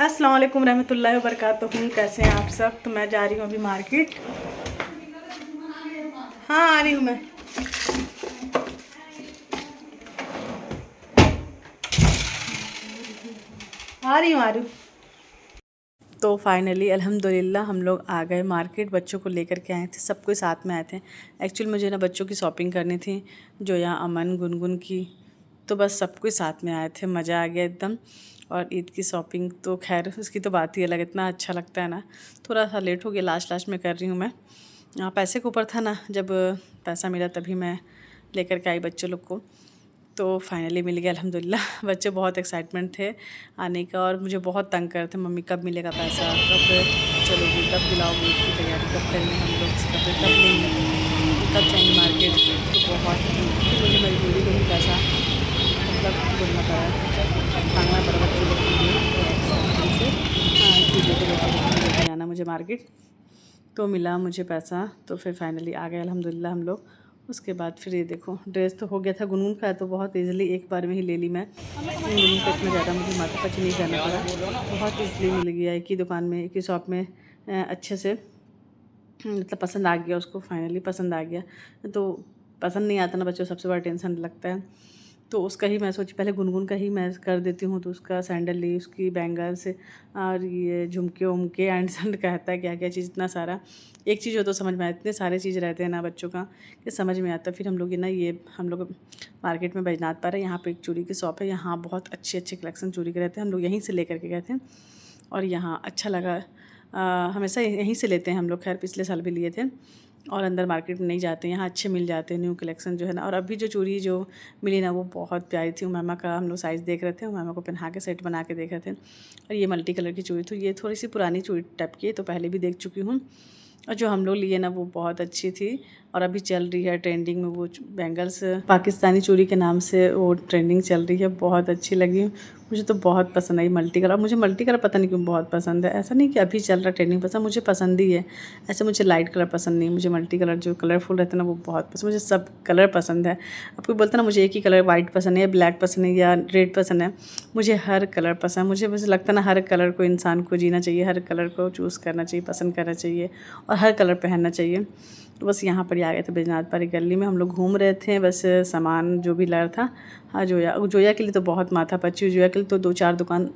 अस्सलाम वालेकुम रहमतुल्लाहि व बरकातुहू। कैसे हैं आप सब। तो मैं जा रही हूँ अभी मार्केट। हाँ आ रही हूँ मैं। आ रही हूँ। तो फाइनली अल्हम्दुलिल्लाह हम लोग आ गए मार्केट। बच्चों को लेकर के आए थे, सब कोई साथ में आए थे। एक्चुअली मुझे ना बच्चों की शॉपिंग करनी थी, जोया, अमन, गुनगुन की। तो बस सब कोई साथ में आए थे, मज़ा आ गया एकदम। और ईद की शॉपिंग तो खैर उसकी तो बात ही अलग, इतना अच्छा लगता है ना। थोड़ा सा लेट हो गया, लास्ट लास्ट में कर रही हूँ मैं। पैसे के ऊपर था ना, जब पैसा मिला तभी मैं लेकर के आई बच्चों लोग को। तो फाइनली मिल गया अल्हम्दुलिल्लाह। बच्चे बहुत एक्साइटमेंट थे आने का, और मुझे बहुत तंग कर थे, मम्मी कब मिलेगा पैसा, कब चलोगी, कब दिलाओगी, इसकी तैयारी कब करेंगे हम लोग, इसका फिर कब लेंगे, कब जाएंगे मार्केट। तो बहुत तो मुझे मजबूरी में ही पैसा मतलब बोलना पड़ा, मांगना पड़ा बच्चों लोग के लिए से कि लेके जाना मुझे मार्केट। तो मिला मुझे पैसा, तो फिर फाइनली आ गए अल्हम्दुलिल्लाह हम लोग। उसके बाद फिर ये देखो, ड्रेस तो हो गया था गुनगुन का, तो बहुत ईज़िली एक बार में ही ले ली मैं। गुनगुन का इतना ज़्यादा मुझे माथा पच नहीं करना पड़ा, बहुत ईज़िली मिल गया एक ही दुकान में, एक ही शॉप में अच्छे से। मतलब पसंद आ गया उसको, फाइनली पसंद आ गया। तो पसंद नहीं आता ना बच्चों, सबसे बड़ा टेंशन लगता है। तो उसका ही मैं सोची पहले गुनगुन का ही मैं कर देती हूँ। तो उसका सैंडल ली, उसकी बैंगल्स और ये झुमके उमके एंड सैंड कहता है क्या क्या चीज़, इतना सारा। एक चीज़ हो तो समझ में आए, इतने सारे चीज़ रहते हैं ना बच्चों का कि समझ में आता। फिर हम लोग ये ना, ये हम लोग मार्केट में बैजनाथ पर है, यहाँ पे एक चूड़ी की शॉप है, यहाँ बहुत अच्छे अच्छे कलेक्शन चूड़ी के रहते हैं। हम लोग यहीं से लेकर के गए थे और यहाँ अच्छा लगा। हमेशा यहीं से लेते हैं हम लोग, खैर पिछले साल भी लिए थे। और अंदर मार्केट में नहीं जाते, यहाँ अच्छे मिल जाते हैं न्यू कलेक्शन जो है ना। और अभी जो चूड़ी जो मिली ना, वो बहुत प्यारी थी। उमामा का हम लोग साइज़ देख रहे थे, उमामा को पहना के सेट बना के देख रहे थे। और ये मल्टी कलर की चूड़ी, तो ये थोड़ी सी पुरानी चूड़ी टाइप की है, तो पहले भी देख चुकी हूँ। और जो हम लोग लिए ना, वो बहुत अच्छी थी। और अभी चल रही है ट्रेंडिंग में वो बैंगल्स, पाकिस्तानी चूड़ी के नाम से वो ट्रेंडिंग चल रही है, बहुत अच्छी लगी मुझे, तो बहुत पसंद आई मल्टी कलर। मुझे मल्टी कलर पता नहीं क्यों बहुत पसंद है, ऐसा नहीं कि अभी चल रहा ट्रेंडिंग पसंद, मुझे पसंद ही है। ऐसे मुझे लाइट कलर पसंद नहीं, मुझे मल्टी कलर जो कलरफुल रहता है ना, वो बहुत पसंद। मुझे सब कलर पसंद है। अब कोई बोलता है ना मुझे एक ही कलर वाइट पसंद है, या ब्लैक पसंद है, या रेड पसंद है, मुझे हर कलर पसंद। मुझे बस लगता है ना, हर कलर को इंसान को जीना चाहिए, हर कलर को चूज़ करना चाहिए, पसंद करना चाहिए, और हर कलर पहनना चाहिए। तो बस यहाँ पर ही आ गए थे बैजनाथ पर गली में, हम लोग घूम रहे थे, बस सामान जो भी लड़ था। हाँ, जोया के लिए तो बहुत माथा पच्ची, जोया के लिए तो 2-4 दुकान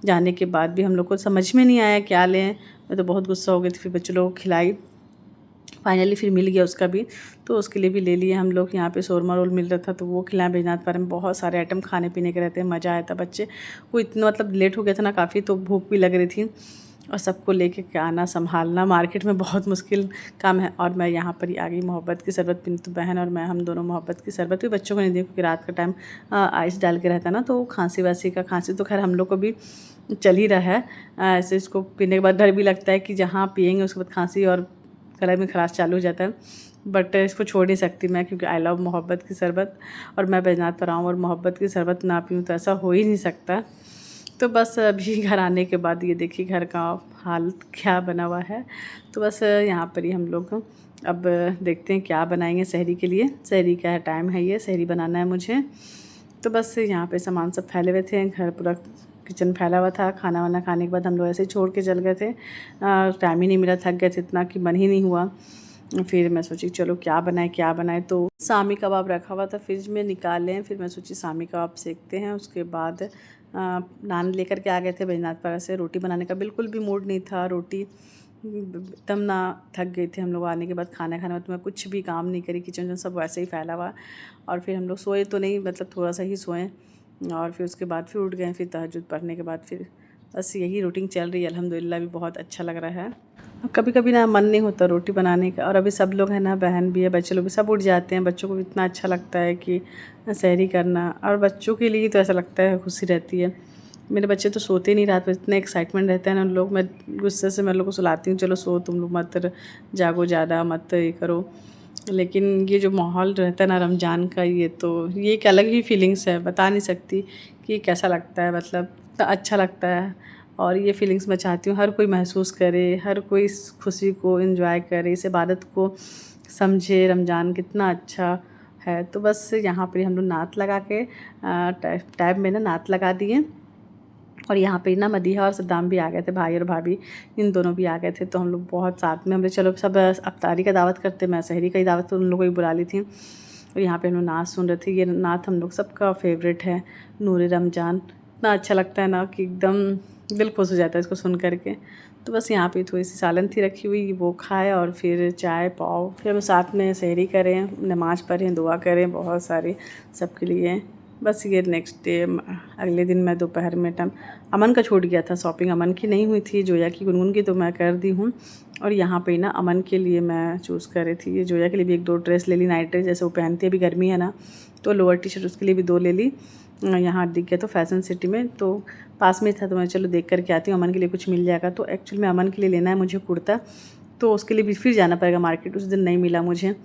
जाने के बाद भी हम लोग को समझ में नहीं आया क्या लें। मैं तो बहुत गुस्सा हो गई थी, फिर बच्चों लोगों को खिलाई। फाइनली फिर मिल गया उसका भी, तो उसके लिए भी ले लिए हम लोग। यहाँ पे शोरमा रोल मिल रहा था, तो वो खिलाए। बैजनाथ पर में बहुत सारे आइटम खाने पीने के रहते हैं, मज़ा आया था। बच्चे को इतना मतलब लेट हो गया था ना काफ़ी, तो भूख भी लग रही थी, और सबको लेके के आना संभालना मार्केट में बहुत मुश्किल काम है। और मैं यहाँ पर ही आ गई मोहब्बत की शरबत पीने, तो बहन और मैं हम दोनों मोहब्बत की शरबत भी बच्चों को नहीं दी, क्योंकि रात का टाइम आइस डाल के रहता है ना, तो खांसी वासी का, खांसी तो खैर हम लोग को भी चल ही रहा है। ऐसे इसको पीने के बाद डर भी लगता है कि जहाँ पियेंगे उसके बाद खांसी और गले में खराश चालू हो जाता है। बट इसको छोड़ नहीं सकती मैं, क्योंकि आई लव मोहब्बत की शरबत। और मैं बैजनाथ पर आऊँ और मोहब्बत की शरबत ना पीऊँ तो ऐसा हो ही नहीं सकता। तो बस अभी घर आने के बाद ये देखिए घर का हालत क्या बना हुआ है। तो बस यहाँ पर ही हम लोग अब देखते हैं क्या बनाएंगे सहरी के लिए। सहरी का टाइम है, ये सहरी बनाना है मुझे। तो बस यहाँ पे सामान सब फैले हुए थे, घर पूरा किचन फैला हुआ था। खाना वाना खाने के बाद हम लोग ऐसे ही छोड़ के चल गए थे, टाइम ही नहीं मिला, थक गए थे इतना कि मन ही नहीं हुआ। फिर मैं सोची चलो क्या बनाए क्या बनाए, तो शामी कबाब रखा हुआ था फ्रिज में, निकालें। फिर मैं सोची शामी कबाब सेकते हैं। उसके बाद नान लेकर के आ गए थे बैजनाथ पर से। रोटी बनाने का बिल्कुल भी मूड नहीं था, रोटी एकदम ना, थक गए थे हम लोग आने के बाद। खाना खाने में तो मैं कुछ भी काम नहीं करी, किचन सब वैसे ही फैला हुआ। और फिर हम लोग सोए तो नहीं, मतलब थोड़ा सा ही सोएं, और फिर उसके बाद फिर उठ गए। फिर तहज्जुद पढ़ने के बाद फिर बस यही रूटीन चल रही है। अल्हम्दुलिल्लाह भी बहुत अच्छा लग रहा है। कभी कभी ना मन नहीं होता रोटी बनाने का, और अभी सब लोग हैं ना, बहन भी है, बच्चे लोग भी सब उठ जाते हैं। बच्चों को भी इतना अच्छा लगता है कि सहरी करना, और बच्चों के लिए तो ऐसा लगता है खुशी रहती है। मेरे बच्चे तो सोते नहीं रात में, इतने एक्साइटमेंट रहते हैं ना लोग। मैं गुस्से से मैं लोग को सुलाती हूँ, चलो सो तुम लोग, मत जागो ज़्यादा, मत ये करो। लेकिन ये जो माहौल रहता है ना रमज़ान का, ये तो ये एक अलग ही फीलिंग्स है, बता नहीं सकती कि कैसा लगता है। मतलब अच्छा लगता है, और ये फीलिंग्स मैं चाहती हूँ हर कोई महसूस करे, हर कोई इस खुशी को एंजॉय करे, इस इबादत को समझे, रमज़ान कितना अच्छा है। तो बस यहाँ पर हम लोग नात लगा के टैब में ना नात लगा दिए, और यहाँ पे ना मदीहा और सद्दाम भी आ गए थे, भाई और भाभी इन दोनों भी आ गए थे। तो हम लोग बहुत साथ में, हमने चलो सब अफ्तारी का दावत करते, मैं सहरी का ही दावत तो उन लोगों को ही बुला ली थी। और यहाँ पे हम लोग नात सुन रहे थे। ये नात हम लोग सबका फेवरेट है, नूरे रमज़ान। इतना अच्छा लगता है ना कि एकदम दिल खुश हो जाता है इसको सुन करके। तो बस यहाँ पे थोड़ी सी सालन थी रखी हुई, वो खाए और फिर चाय पाव, फिर हम साथ में सहरी करें, नमाज़ पढ़ें, दुआ करें बहुत सारी सबके लिए। बस ये नेक्स्ट डे अगले दिन मैं दोपहर में टाइम अमन का छूट गया था शॉपिंग, अमन की नहीं हुई थी, जोया की गुनगुन की तो मैं कर दी हूँ। और यहाँ पे ना अमन के लिए मैं चूज़ कर रही थी, ये जोया के लिए भी एक दो ड्रेस ले ली, नाइट ड्रेस जैसे वो पहनती है, अभी गर्मी है ना, तो लोअर टी शर्ट उसके लिए भी दो ले ली। यहाँ दिख गया तो फैशन सिटी में, तो पास में था तो मैं चलो देख करके आती हूँ, अमन के लिए कुछ मिल जाएगा। तो एक्चुअली में अमन के लिए लेना है मुझे कुर्ता, तो उसके लिए भी फिर जाना पड़ेगा मार्केट, उस दिन नहीं मिला मुझे।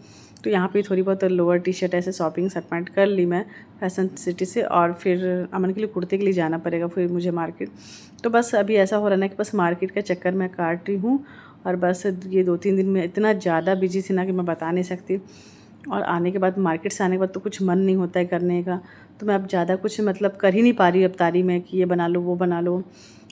तो यहाँ पे थोड़ी बहुत लोअर टी शर्ट ऐसे शॉपिंग सटमाइट कर ली मैं फैशन सिटी से, और फिर अमन के लिए कुर्ते के लिए जाना पड़ेगा फिर मुझे मार्केट। तो बस अभी ऐसा हो रहा है कि बस मार्केट का चक्कर मैं काट रही हूँ, और बस ये 2-3 दिन में इतना ज़्यादा बिजी थी ना कि मैं बता नहीं सकती। और आने के बाद मार्केट से आने के बाद तो कुछ मन नहीं होता है करने का, तो मैं अब ज़्यादा कुछ मतलब कर ही नहीं पा रही अफ्तारी में कि ये बना लो वो बना लो।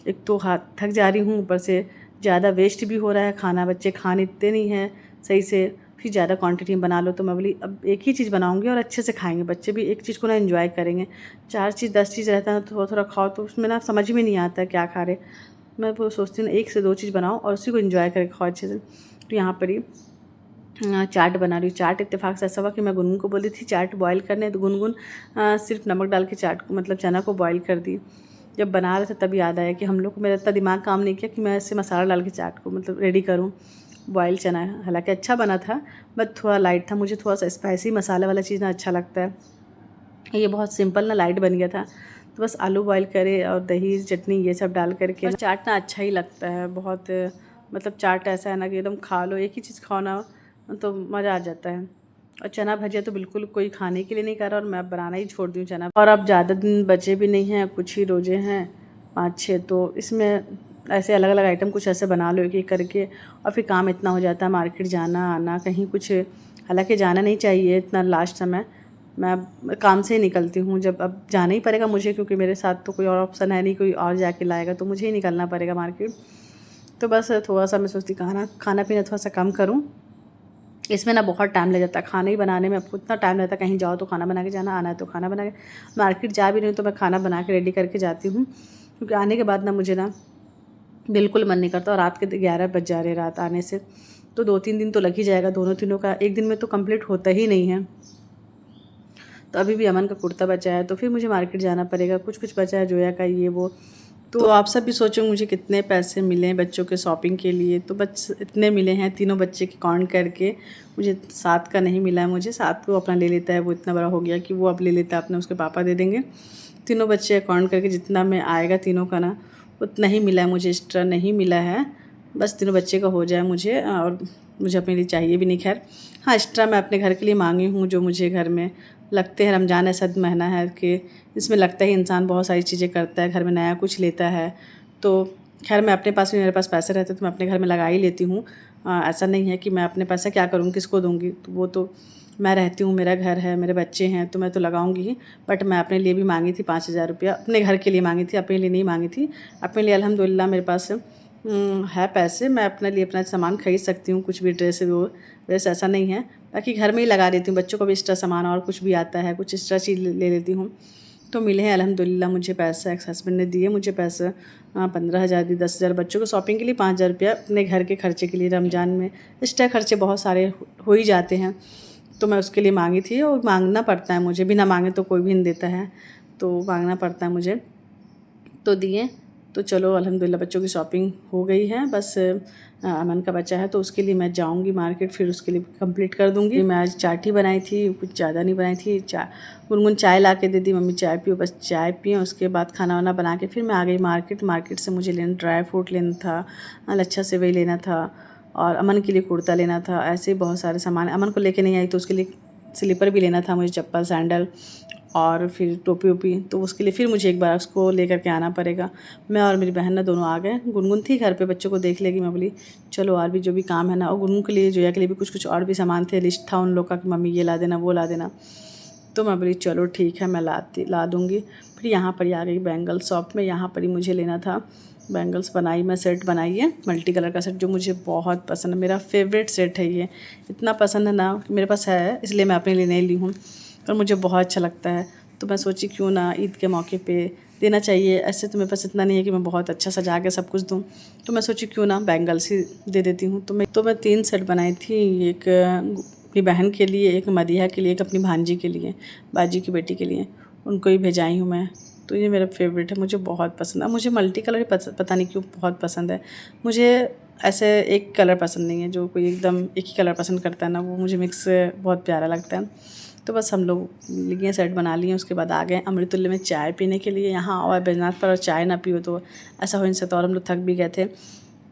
एक तो हाथ थक जा रही हूँ, ऊपर से ज़्यादा वेस्ट भी हो रहा है खाना, बच्चे खाने इतने नहीं हैं सही से, फिर ज़्यादा क्वांटिटी में बना लो। तो मैं बोली अब एक ही चीज़ बनाऊंगी और अच्छे से खाएंगे बच्चे भी, एक चीज़ को ना एंजॉय करेंगे। 4 चीज़ 10 चीज़ रहता है तो थोड़ा थोड़ा खाओ, तो उसमें ना समझ में नहीं आता है क्या खा रहे। मैं वो सोचती हूँ 1 से 2 चीज़ बनाओ और उसी को एंजॉय करके खाओ अच्छे से। तो यहाँ पर ही चाट बना रही हूँ। चाट इत्तेफाक से ऐसा हुआ कि मैं गुनगुन को बोली थी चाट बॉईल करने, तो गुनगुन सिर्फ नमक डाल के चाट को मतलब चना को बॉईल कर दी। जब बना रहे थे तब याद आया कि हम लोग को, मेरा इतना दिमाग काम नहीं किया कि मैं ऐसे मसाला डाल के चाट को मतलब रेडी करूँ। बॉयल चना हालांकि अच्छा बना था, बट थोड़ा लाइट था, मुझे थोड़ा सा स्पाइसी मसाला वाला चीज़ ना अच्छा लगता है। ये बहुत सिंपल ना लाइट बन गया था। तो बस आलू बॉईल करे और दही चटनी ये सब डाल करके, और चाट ना अच्छा ही लगता है बहुत, मतलब चाट ऐसा है ना कि एकदम खा लो, एक ही चीज़ खाओ ना तो मज़ा आ जाता है। और चना भजिया तो बिल्कुल कोई खाने के लिए नहीं कर रहा, और मैं अब बनाना ही छोड़ दी हूँ चना। और अब ज़्यादा दिन बचे भी नहीं हैं, कुछ ही रोजे हैं 5-6, तो इसमें ऐसे अलग अलग आइटम कुछ ऐसे बना लो एक एक करके, और फिर काम इतना हो जाता है, मार्केट जाना आना कहीं कुछ, हालांकि जाना नहीं चाहिए इतना लास्ट समय, मैं काम से ही निकलती हूँ जब, अब जाना ही पड़ेगा मुझे क्योंकि मेरे साथ तो कोई और ऑप्शन है नहीं, कोई और जाके लाएगा, तो मुझे ही निकलना पड़ेगा मार्केट। तो बस थोड़ा सा मैं सोचती खाना पीना थोड़ा सा कम करूँ, इसमें ना बहुत टाइम लग जाता है खाना ही बनाने में। आपको इतना टाइम लगता है, कहीं जाओ तो खाना बना के जाना, आना है तो खाना बना के, मार्केट जा भी नहीं तो मैं खाना बना के रेडी करके जाती हूँ, क्योंकि आने के बाद ना मुझे ना बिल्कुल मन नहीं करता, और रात के 11 बज जा रहे रात आने से, तो 2-3 दिन तो लग ही जाएगा, दोनों तीनों का एक दिन में तो कंप्लीट होता ही नहीं है। तो अभी भी अमन का कुर्ता बचा है, तो फिर मुझे मार्केट जाना पड़ेगा, कुछ कुछ बचा है जोया का ये वो। तो आप सब भी सोचो मुझे कितने पैसे मिले हैं बच्चों के शॉपिंग के लिए, तो बस इतने मिले हैं तीनों बच्चे के काउंट करके, मुझे 7 का नहीं मिला है, मुझे 7 को अपना ले लेता है, वो इतना बड़ा हो गया कि वो अब ले लेता है अपने, उसके पापा दे देंगे। तीनों बच्चे अकाउंट करके जितना में आएगा तीनों का ना, उतना ही मिला है मुझे, एक्स्ट्रा नहीं मिला है। बस तीनों बच्चे का हो जाए मुझे, और मुझे अपने लिए चाहिए भी नहीं खैर। हाँ, एक्स्ट्रा मैं अपने घर के लिए मांगी हूँ, जो मुझे घर में लगते हैं। रमज़ान ऐसा महीना है कि इसमें लगता है इंसान बहुत सारी चीज़ें करता है, घर में नया कुछ लेता है। तो खैर मैं अपने पास भी, मेरे पास पैसे रहते तो मैं अपने घर में लगा ही लेती हूँ। ऐसा नहीं है कि मैं अपने पैसे क्या करूँ, किसको दूँगी, तो वो तो मैं रहती हूँ, मेरा घर है, मेरे बच्चे हैं, तो मैं तो लगाऊंगी ही। बट मैं अपने लिए भी मांगी थी 5,000 रुपया, अपने घर के लिए मांगी थी, अपने लिए नहीं मांगी थी। अपने लिए अल्हम्दुलिल्लाह मेरे पास है पैसे, मैं अपने लिए अपना सामान खरीद सकती हूँ, कुछ भी ड्रेस वो ड्रेस ऐसा नहीं है। बाकी घर में ही लगा देती हूँ, बच्चों को भी एक्स्ट्रा सामान और कुछ भी आता है, कुछ एक्स्ट्रा चीज़ ले लेती हूँ। तो मिले हैं अल्हम्दुलिल्लाह मुझे पैसे, एक्स हस्बैंड ने दिए मुझे पैसे, 15,000 दी, 10,000 बच्चों को शॉपिंग के लिए, 5,000 रुपया अपने घर के खर्चे के लिए। रमज़ान में एक्स्ट्रा खर्चे बहुत सारे हो ही जाते हैं, तो मैं उसके लिए मांगी थी, और मांगना पड़ता है मुझे, बिना मांगे तो कोई भी नहीं देता है, तो मांगना पड़ता है मुझे, तो दिए। तो चलो अल्हम्दुलिल्लाह बच्चों की शॉपिंग हो गई है, बस अमन का बच्चा है तो उसके लिए मैं जाऊंगी मार्केट, फिर उसके लिए कंप्लीट कर दूंगी। मैं आज चाट ही बनाई थी, कुछ ज़्यादा नहीं बनाई थी। गुनगुन चाय ला के दे दी, मम्मी चाय पियो, बस चाय पिए, उसके बाद खाना वाना बना के फिर मैं आ गई मार्केट। मार्केट से मुझे लेना ड्राई फ्रूट लेना था, लच्छा सेवई लेना था, और अमन के लिए कुर्ता लेना था, ऐसे ही बहुत सारे सामान। अमन को लेके नहीं आई तो उसके लिए स्लीपर भी लेना था मुझे, चप्पल सैंडल, और फिर टोपी ओपी, तो उसके लिए फिर मुझे एक बार उसको लेकर के आना पड़ेगा। मैं और मेरी बहन ना दोनों आ गए, गुनगुन थी घर पे, बच्चों को देख लेगी। मैं बोली चलो और भी जो भी काम है ना, और गुनगुन के लिए जोया के लिए भी कुछ कुछ और भी सामान थे, लिस्ट था उन लोग का कि मम्मी ये ला देना वो ला देना, तो मैं बोली चलो ठीक है, मैं ला दूँगी। फिर यहाँ पर ही आ गई बैंगल शॉप में। यहाँ पर ही मुझे लेना था बैंगल्स। बनाई मैं सेट बनाई है मल्टी कलर का सेट, जो मुझे बहुत पसंद है। मेरा फेवरेट सेट है ये, इतना पसंद है ना, मेरे पास है इसलिए मैं अपने लिए नहीं ली हूँ, पर मुझे बहुत अच्छा लगता है। तो मैं सोची क्यों ना ईद के मौके पे देना चाहिए। ऐसे तो मेरे पास इतना नहीं है कि मैं बहुत अच्छा सजा के सब कुछ दूँ, तो मैं सोची क्यों ना बैंगल्स ही दे देती हूँ। तो मैं 3 सेट बनाई थी, एक अपनी बहन के लिए, एक मदीहा के लिए, एक अपनी भांजी के लिए, बाजी की बेटी के लिए, उनको ही भेजाई हूँ मैं। तो ये मेरा फेवरेट है, मुझे बहुत पसंद है। मुझे मल्टी कलर पता नहीं क्यों बहुत पसंद है। मुझे ऐसे एक कलर पसंद नहीं है, जो कोई एकदम एक ही कलर पसंद करता है ना, वो मुझे मिक्स बहुत प्यारा लगता है। तो बस हम लोग लिए सेट बना लिए। उसके बाद आ गए अमृतुल्य में चाय पीने के लिए। यहाँ और बैजनाथ पर और चाय ना पियो तो ऐसा हो नहीं सकता। और हम लोग थक भी गए थे,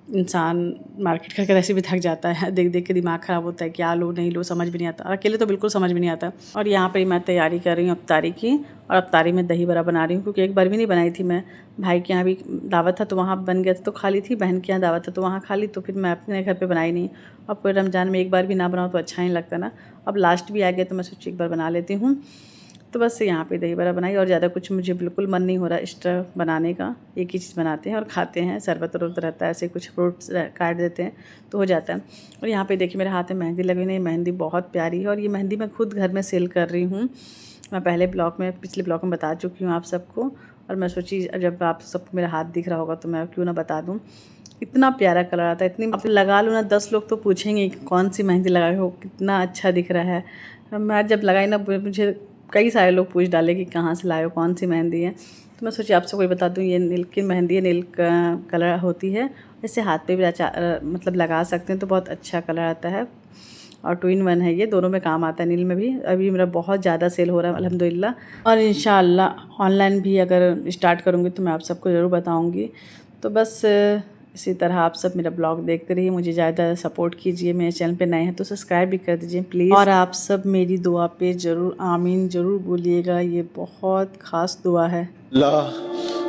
इंसान मार्केट करके ऐसे भी थक जाता है, देख देख के दिमाग ख़राब होता है, क्या लो नहीं लो समझ भी नहीं आता। और अकेले तो बिल्कुल समझ भी नहीं आता। और यहाँ पर मैं तैयारी कर रही हूँ अफ्तारी की, और अफ्तारी में दही बड़ा बना रही हूँ, क्योंकि एक बार भी नहीं बनाई थी मैं। भाई के यहाँ भी दावत था तो वहाँ बन गया था तो खा ली थी, बहन के यहाँ दावत था तो वहाँ खा ली, तो फिर मैं अपने घर पे बनाई नहीं। अब कोई रमज़ान में एक बार भी ना बनाओ तो अच्छा नहीं लगता ना। अब लास्ट भी आ गया तो मैं सोची एक बार बना लेती हूँ। तो बस यहाँ पे दही बड़ा बनाई, और ज़्यादा कुछ मुझे बिल्कुल मन नहीं हो रहा एक्स्ट्रा बनाने का। एक ही चीज़ बनाते हैं और खाते हैं, शरबत वरबत रहता है, ऐसे कुछ फ्रूट्स काट देते हैं तो हो जाता है। और यहाँ पे देखिए मेरे हाथ में मेहंदी लगी नहीं, मेहंदी बहुत प्यारी है, और ये मेहंदी मैं खुद घर में सेल कर रही हूँ। मैं पिछले ब्लॉग में बता चुकी हूँ आप सबको, और मैं सोची जब आप सबको मेरा हाथ दिख रहा होगा तो मैं क्यों ना बता दूँ। इतना प्यारा कलर आता है, इतनी आप लगा लो ना 10 लोग तो पूछेंगे कौन सी मेहंदी लगाए हो, कितना अच्छा दिख रहा है। मैं जब लगाई ना, मुझे कई सारे लोग पूछ डाले कि कहाँ से लाए हो, कौन सी मेहंदी है। तो मैं सोची आपसे कोई बता दूँ, ये नील की मेहंदी है, नील कलर होती है। इससे हाथ पे भी मतलब लगा सकते हैं तो बहुत अच्छा कलर आता है, और 2 in 1 है ये, दोनों में काम आता है, नील में भी। अभी मेरा बहुत ज़्यादा सेल हो रहा है अल्हम्दुलिल्लाह, और इंशाअल्लाह ऑनलाइन भी अगर स्टार्ट करूँगी तो मैं आप सबको ज़रूर बताऊँगी। तो बस इसी तरह आप सब मेरा ब्लॉग देखते रहिए, मुझे ज़्यादा सपोर्ट कीजिए। मेरे चैनल पे नए हैं तो सब्सक्राइब भी कर दीजिए प्लीज़, और आप सब मेरी दुआ पे ज़रूर आमीन ज़रूर बोलिएगा, ये बहुत ख़ास दुआ है। अल्लाह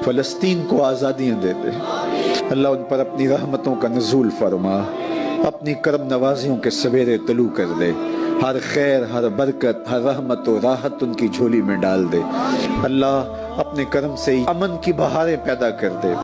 फ़लस्तीन को आज़ादियाँ दे दे, अल्लाह उन पर अपनी रहमतों का नज़ूल फरमा, अपनी करम नवाजियों के सवेरे तलू कर दे, हर खैर, हर बरकत, हर रहमत और राहत उनकी झोली में डाल दे। अल्लाह अपने करम से अमन की बहारें पैदा कर दे।